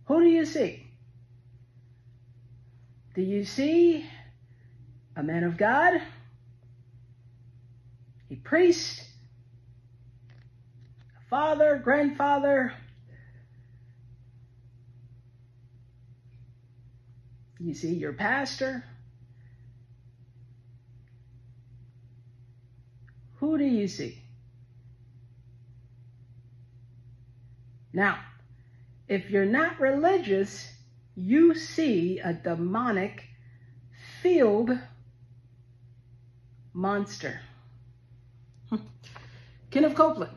Who do you see? Do you see a man of God, a priest, a father, grandfather? You see your pastor? Who do you see? Now, if you're not religious, you see a demonic field monster. Kenneth Copeland,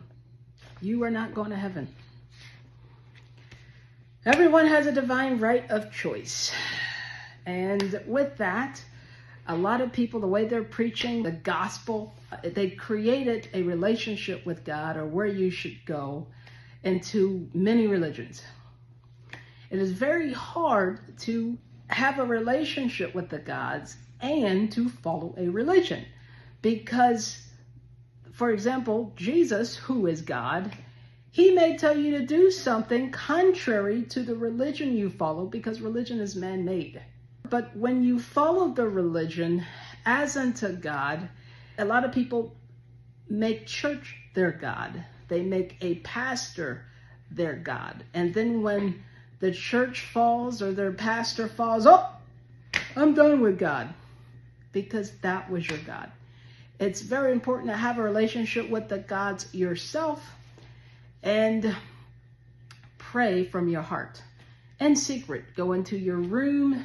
you are not going to heaven. Everyone has a divine right of choice. And with that, a lot of people, the way they're preaching the gospel, they created a relationship with God or where you should go into many religions. It is very hard to have a relationship with the gods and to follow a religion. Because, for example, Jesus, who is God, he may tell you to do something contrary to the religion you follow because religion is man-made. But when you follow the religion as unto God, a lot of people make church their God. They make a pastor their God. And then when the church falls or their pastor falls, oh, I'm done with God, because that was your God. It's very important to have a relationship with the gods yourself and pray from your heart. In secret, go into your room,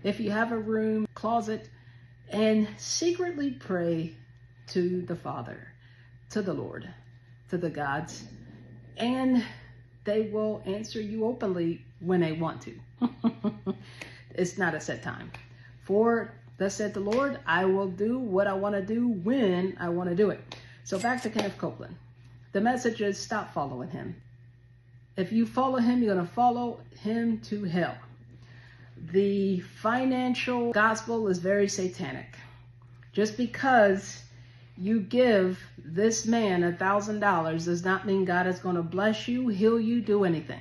if you have a room, closet, and secretly pray to the Father, to the Lord, to the gods, and they will answer you openly when they want to. It's not a set time. For thus said the Lord, I will do what I want to do when I want to do it. So back to Kenneth Copeland. The message is stop following him. If you follow him, you're going to follow him to hell. The financial gospel is very satanic. Just because you give this man $1,000 does not mean God is going to bless you, heal you, do anything.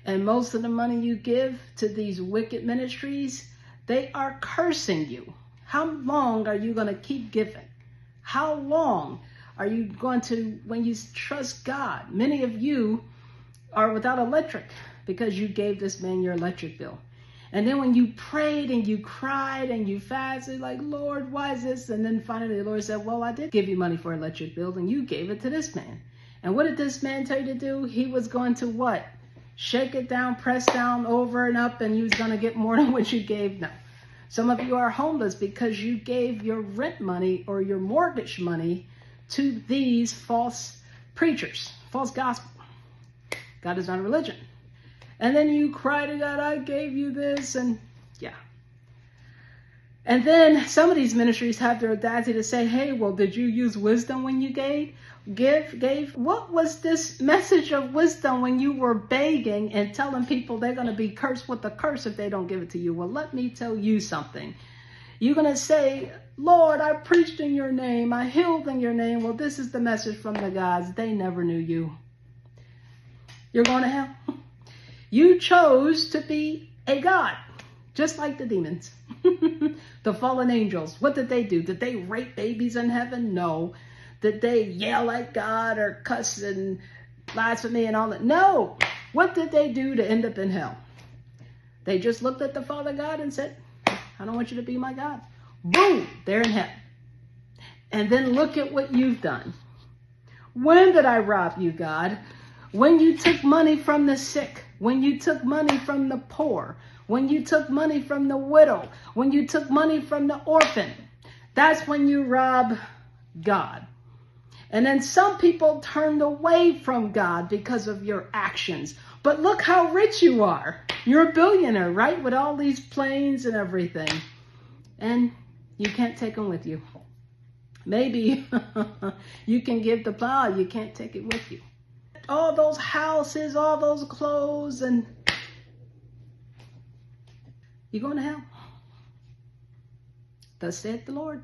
And most of the money you give to these wicked ministries, they are cursing you. How long are you going to keep giving? How long are you going to, when you trust God? Many of you are without electric because you gave this man your electric bill. And then when you prayed and you cried and you fasted, like, Lord, why is this? And then finally the Lord said, well, I did give you money for electric bill and you gave it to this man. And what did this man tell you to do? He was going to what? Shake it down, press down, over and up, and you was going to get more than what you gave? No. Some of you are homeless because you gave your rent money or your mortgage money to these false preachers, false gospel. God is not a religion. And then you cry to God, I gave you this, and yeah. And then some of these ministries have their audacity to say, hey, well, did you use wisdom when you gave? What was this message of wisdom when you were begging and telling people they're going to be cursed with a curse if they don't give it to you? Well, let me tell you something. You're going to say, Lord, I preached in your name. I healed in your name. Well, this is the message from the gods. They never knew you. You're going to hell. You chose to be a god, just like the demons, the fallen angels. What did they do? Did they rape babies in heaven? No. Did they yell at God or cuss and blasphemy and all that? No. What did they do to end up in hell? They just looked at the Father God and said, I don't want you to be my God. Boom, they're in hell. And then look at what you've done. When did I rob you, God? When you took money from the sick, when you took money from the poor, when you took money from the widow, when you took money from the orphan, that's when you rob God. And then some people turned away from God because of your actions. But look how rich you are. You're a billionaire, right? With all these planes and everything. And you can't take them with you. Maybe you can give the plow, you can't take it with you. All those houses, all those clothes, and you're going to hell. Thus saith the Lord.